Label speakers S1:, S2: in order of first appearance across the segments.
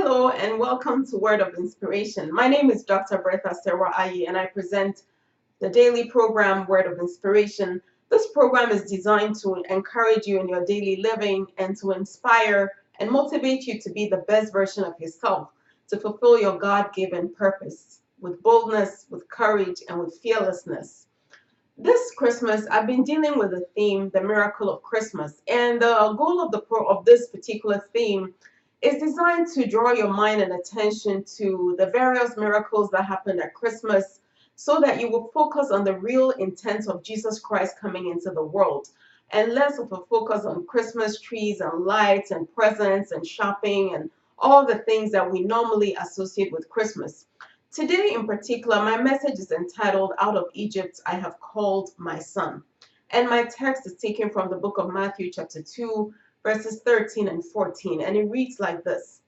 S1: Hello and welcome to Word of Inspiration. My name is Dr. Bertha Ayi and I present the daily program Word of Inspiration. This program is designed to encourage you in your daily living and to inspire and motivate you to be the best version of yourself, to fulfill your God-given purpose with boldness, with courage, and with fearlessness. This Christmas, I've been dealing with the theme, the miracle of Christmas, and the goal of this particular theme is designed to draw your mind and attention to the various miracles that happened at Christmas, so that you will focus on the real intent of Jesus Christ coming into the world, and less of a focus on Christmas trees and lights and presents and shopping and all the things that we normally associate with Christmas. Today in particular, my message is entitled, Out of Egypt I Have Called My Son. And my text is taken from the book of Matthew chapter 2, verses 13 and 14. And it reads like this.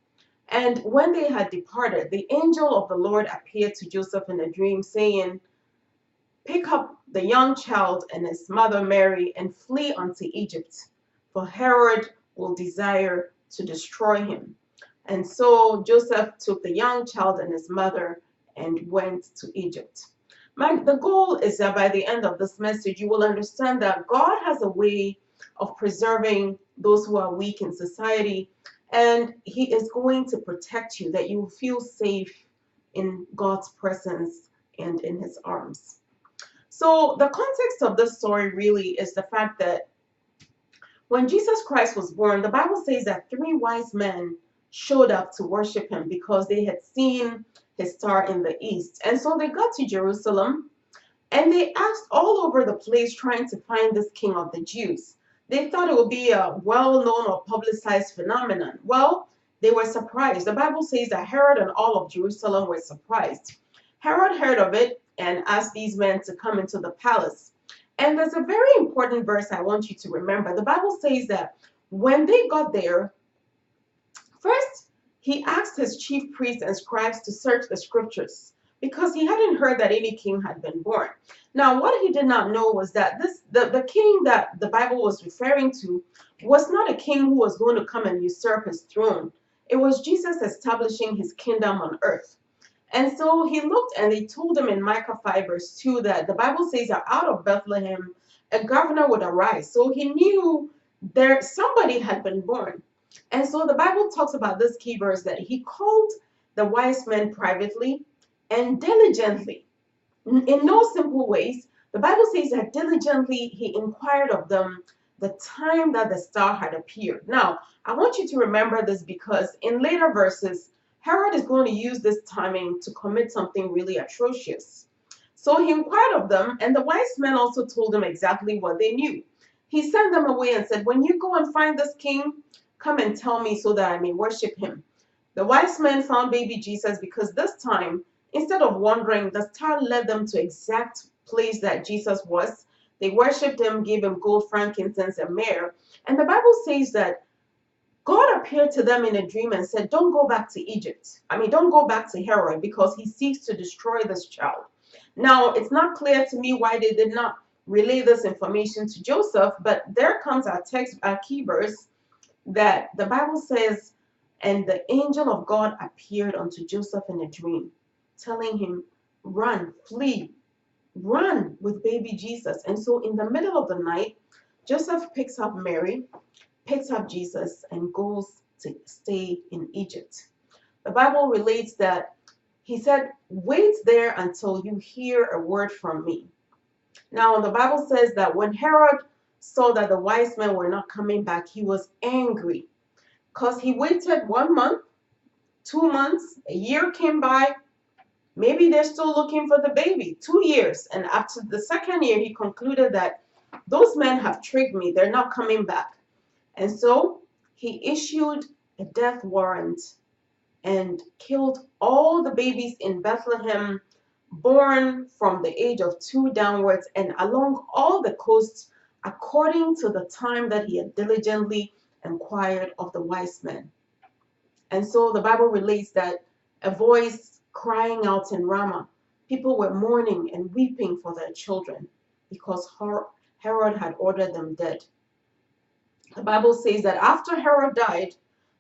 S1: And when they had departed, the angel of the Lord appeared to Joseph in a dream, saying, Pick up the young child and his mother Mary and flee unto Egypt, for Herod will desire to destroy him. And so Joseph took the young child and his mother and went to Egypt. The goal is that by the end of this message, you will understand that God has a way of preserving those who are weak in society, and He is going to protect you, that you will feel safe in God's presence and in His arms. So the context of this story really is the fact that when Jesus Christ was born, the Bible says that three wise men showed up to worship him because they had seen his star in the east. And so they got to Jerusalem and they asked all over the place trying to find this king of the Jews. They thought it would be a well-known or publicized phenomenon. Well, they were surprised. The Bible says that Herod and all of Jerusalem were surprised. Herod heard of it and asked these men to come into the palace. And there's a very important verse I want you to remember. The Bible says that when they got there, first, he asked his chief priests and scribes to search the scriptures because he hadn't heard that any king had been born. Now, what he did not know was that the king that the Bible was referring to was not a king who was going to come and usurp his throne. It was Jesus establishing his kingdom on earth. And so he looked and they told him in Micah 5 verse 2 that the Bible says that out of Bethlehem, a governor would arise. So he knew somebody had been born. And so the Bible talks about this key verse that he called the wise men privately and diligently. In no simple ways, the Bible says that diligently he inquired of them the time that the star had appeared. Now, I want you to remember this because in later verses, Herod is going to use this timing to commit something really atrocious. So he inquired of them, and the wise men also told him exactly what they knew. He sent them away and said, when you go and find this king, come and tell me so that I may worship him. The wise men found baby Jesus because this time, instead of wandering, the star led them to exact place that Jesus was. They worshipped him, gave him gold, frankincense, and myrrh. And the Bible says that God appeared to them in a dream and said, don't go back to Egypt. Don't go back to Herod because he seeks to destroy this child. Now, it's not clear to me why they did not relay this information to Joseph, but there comes our key verse that the Bible says, and the angel of God appeared unto Joseph in a dream, telling him, run, flee, run with baby Jesus. And so in the middle of the night, Joseph picks up Mary, picks up Jesus, and goes to stay in Egypt. The Bible relates that he said, wait there until you hear a word from me. Now, the Bible says that when Herod saw that the wise men were not coming back, he was angry because he waited 1 month, 2 months, a year came by. Maybe they're still looking for the baby. 2 years. And after the second year, he concluded that those men have tricked me. They're not coming back. And so he issued a death warrant and killed all the babies in Bethlehem born from the age of 2 downwards and along all the coasts according to the time that he had diligently inquired of the wise men. And so the Bible relates that a voice crying out in Ramah, people were mourning and weeping for their children because Herod had ordered them dead. The Bible says that after Herod died,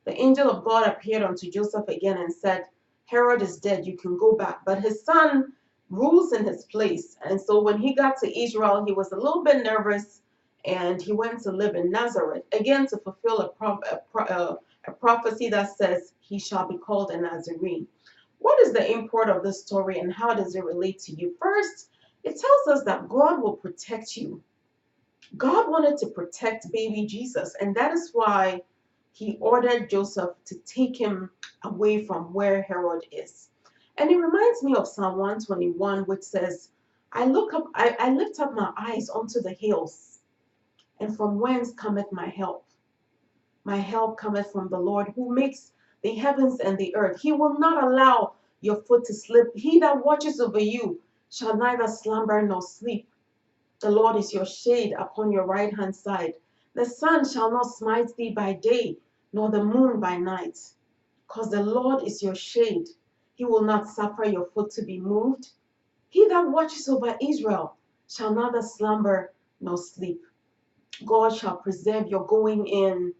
S1: The angel of God appeared unto Joseph again and said, Herod is dead, you can go back. But his son rules in his place. And so when he got to Israel, he was a little bit nervous and he went to live in Nazareth, again to fulfill a prophecy that says he shall be called a Nazarene. What is the import of this story and how does it relate to you? First, it tells us that God will protect you. God wanted to protect baby Jesus, and that is why he ordered Joseph to take him away from where Herod is. And it reminds me of Psalm 121, which says, I lift up my eyes unto the hills, and from whence cometh my help? My help cometh from the Lord who makes the heavens and the earth. He will not allow your foot to slip. He that watches over you shall neither slumber nor sleep. The Lord is your shade upon your right hand side. The sun shall not smite thee by day, nor the moon by night. Because the Lord is your shade, he will not suffer your foot to be moved. He that watches over Israel shall neither slumber nor sleep. God shall preserve your going in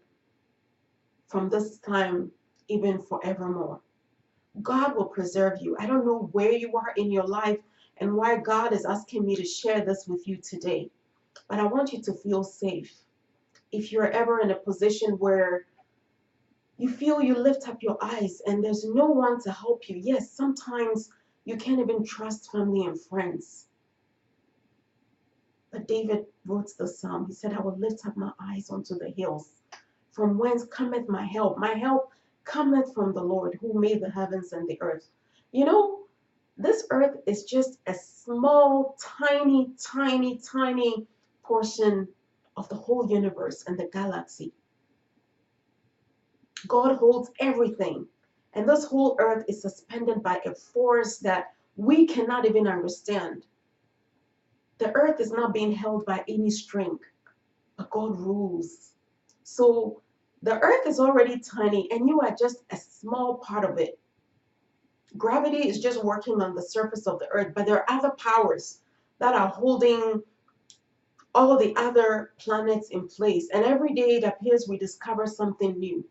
S1: from this time even forevermore. God will preserve you. I don't know where you are in your life and why God is asking me to share this with you today. But I want you to feel safe. If you're ever in a position where you feel you lift up your eyes and there's no one to help you, yes, sometimes you can't even trust family and friends. But David wrote the psalm. He said, I will lift up my eyes unto the hills. From whence cometh my help? My help cometh from the Lord who made the heavens and the earth. You know, this earth is just a small, tiny, tiny, tiny portion of the whole universe and the galaxy. God holds everything. And this whole earth is suspended by a force that we cannot even understand. The earth is not being held by any string, but God rules. So the earth is already tiny and you are just a small part of it. Gravity is just working on the surface of the earth, but there are other powers that are holding all the other planets in place. And every day it appears we discover something new.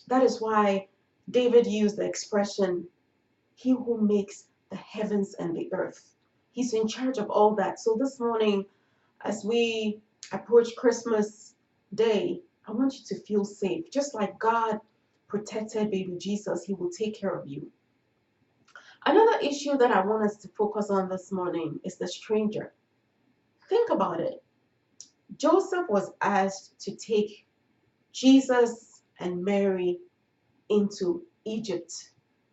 S1: That is why David used the expression, he who makes the heavens and the earth. He's in charge of all that. So this morning, as we approach Christmas Day, I want you to feel safe. Just like God protected baby Jesus, he will take care of you. Another issue that I want us to focus on this morning is the stranger. Think about it. Joseph was asked to take Jesus and Mary into Egypt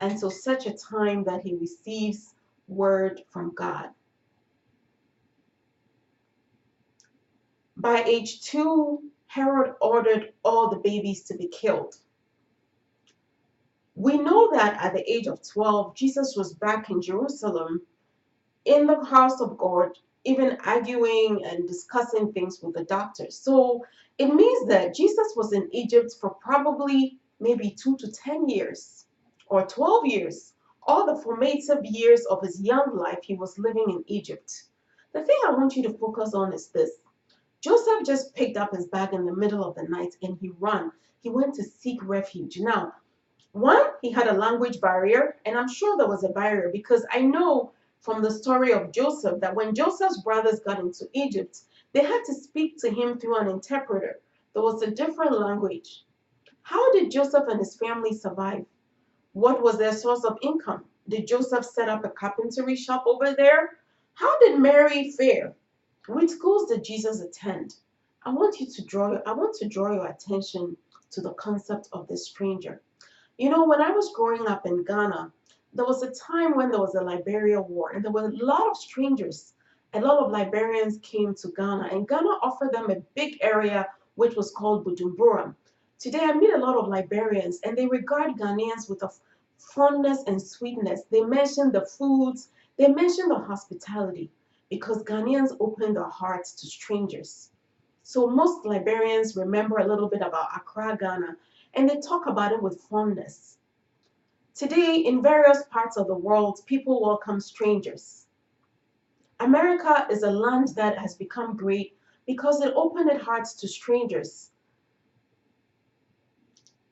S1: until such a time that he receives word from God. By age 2, Herod ordered all the babies to be killed. We know that at the age of 12, Jesus was back in Jerusalem in the house of God, even arguing and discussing things with the doctors. So it means that Jesus was in Egypt for probably maybe 2 to 10 years or 12 years. All the formative years of his young life, he was living in Egypt. The thing I want you to focus on is this. Joseph just picked up his bag in the middle of the night and he ran. He went to seek refuge. Now, one, he had a language barrier, and I'm sure there was a barrier because I know from the story of Joseph that when Joseph's brothers got into Egypt, they had to speak to him through an interpreter. There was a different language. How did Joseph and his family survive? What was their source of income? Did Joseph set up a carpentry shop over there? How did Mary fare? Which schools did Jesus attend? I want to draw your attention to the concept of the stranger. You know, when I was growing up in Ghana, there was a time when there was a Liberia war, and there were a lot of strangers. A lot of Liberians came to Ghana, and Ghana offered them a big area which was called Bujumbura. Today, I meet a lot of Liberians, and they regard Ghanaians with a fondness and sweetness. They mention the foods, they mention the hospitality, because Ghanaians open their hearts to strangers. So most Liberians remember a little bit about Accra, Ghana, and they talk about it with fondness. Today, in various parts of the world, people welcome strangers. America is a land that has become great because it opened its hearts to strangers.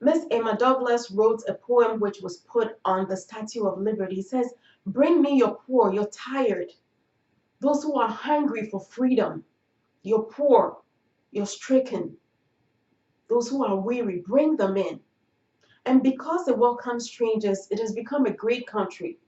S1: Miss Emma Douglas wrote a poem which was put on the Statue of Liberty. It says, "Bring me your poor, you're tired, those who are hungry for freedom. You're poor, you're stricken, those who are weary, bring them in." And because it welcomes strangers, it has become a great country.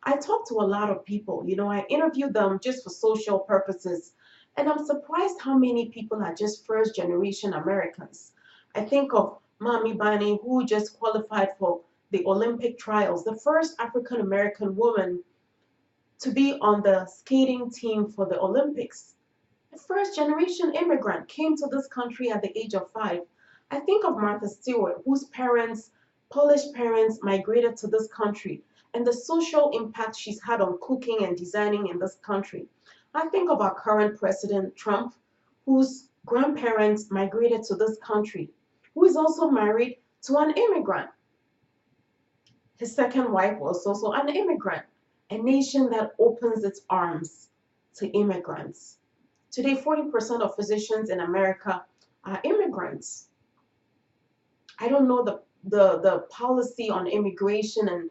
S1: I talk to a lot of people, I interview them just for social purposes. And I'm surprised how many people are just first generation Americans. I think of Mami Bani, who just qualified for the Olympic trials, the first African American woman to be on the skating team for the Olympics. A first generation immigrant came to this country at the age of 5. I think of Martha Stewart, whose parents, Polish parents, migrated to this country, and the social impact she's had on cooking and designing in this country. I think of our current president, Trump, whose grandparents migrated to this country, who is also married to an immigrant. His second wife was also an immigrant, a nation that opens its arms to immigrants. Today, 40% of physicians in America are immigrants. I don't know the policy on immigration and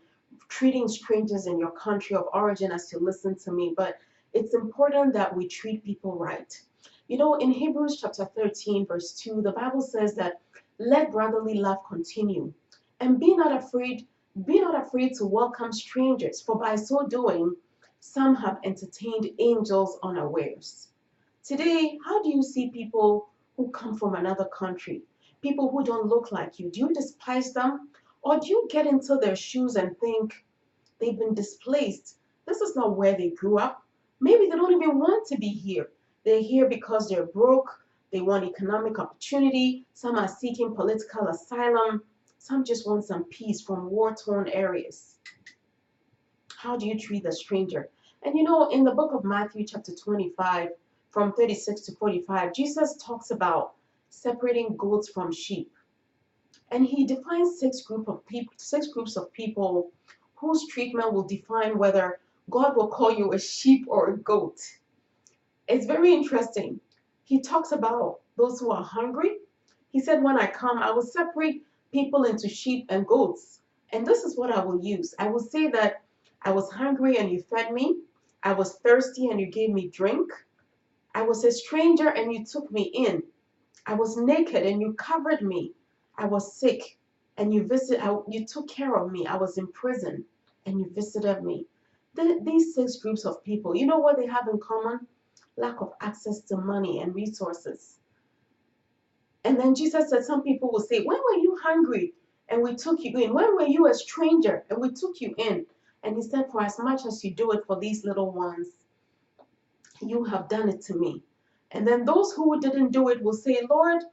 S1: treating strangers in your country of origin as you listen to me, but it's important that we treat people right. In Hebrews chapter 13, verse 2, the Bible says that let brotherly love continue, and be not afraid to welcome strangers, for by so doing, some have entertained angels unawares. Today, how do you see people who come from another country? People who don't look like you. Do you despise them? Or do you get into their shoes and think they've been displaced? This is not where they grew up. Maybe they don't even want to be here. They're here because they're broke. They want economic opportunity. Some are seeking political asylum. Some just want some peace from war-torn areas. How do you treat a stranger? And in the book of Matthew, chapter 25, from 36 to 45, Jesus talks about separating goats from sheep. And he defines six groups of people whose treatment will define whether God will call you a sheep or a goat. It's very interesting. He talks about those who are hungry. He said, when I come, I will separate people into sheep and goats. And this is what I will use. I will say that I was hungry and you fed me. I was thirsty and you gave me drink. I was a stranger and you took me in. I was naked and you covered me. I was sick and you took care of me. I was in prison and you visited me. These six groups of people, you know what they have in common? Lack of access to money and resources. And then Jesus said some people will say, when were you hungry and we took you in? When were you a stranger and we took you in? And he said, for as much as you do it for these little ones, you have done it to me. And then those who didn't do it will say, Lord,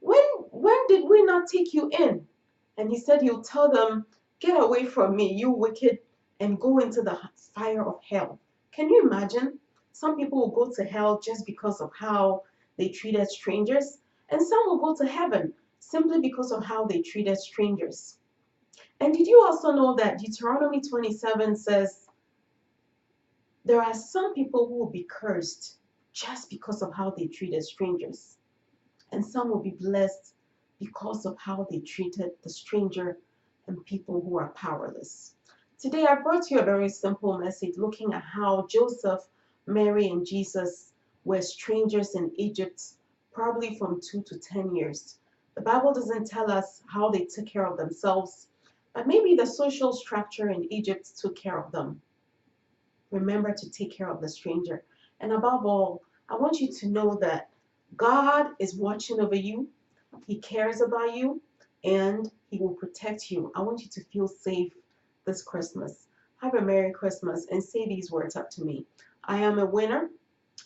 S1: when did we not take you in? And he said, you'll tell them, get away from me, you wicked, and go into the fire of hell. Can you imagine? Some people will go to hell just because of how they treated strangers, and some will go to heaven simply because of how they treated strangers. And did you also know that Deuteronomy 27 says, there are some people who will be cursed just because of how they treated strangers. And some will be blessed because of how they treated the stranger and people who are powerless. Today I brought you a very simple message looking at how Joseph, Mary, and Jesus were strangers in Egypt, probably from 2 to 10 years. The Bible doesn't tell us how they took care of themselves, but maybe the social structure in Egypt took care of them. Remember to take care of the stranger. And above all, I want you to know that God is watching over you. He cares about you and he will protect you. I want you to feel safe this Christmas. Have a Merry Christmas and say these words up to me. I am a winner.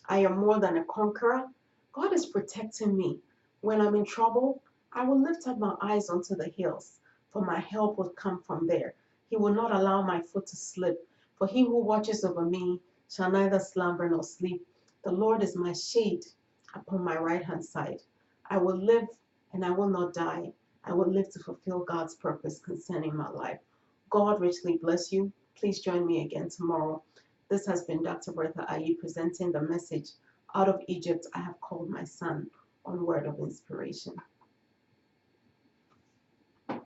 S1: I am more than a conqueror. God is protecting me. When I'm in trouble, I will lift up my eyes unto the hills, for my help will come from there. He will not allow my foot to slip. For he who watches over me shall neither slumber nor sleep. The Lord is my shade upon my right hand side. I will live and I will not die. I will live to fulfill God's purpose concerning my life. God richly bless you. Please join me again tomorrow. This has been Dr. Bertha Ayi presenting the message, Out of Egypt I have called my son, on Word of Inspiration.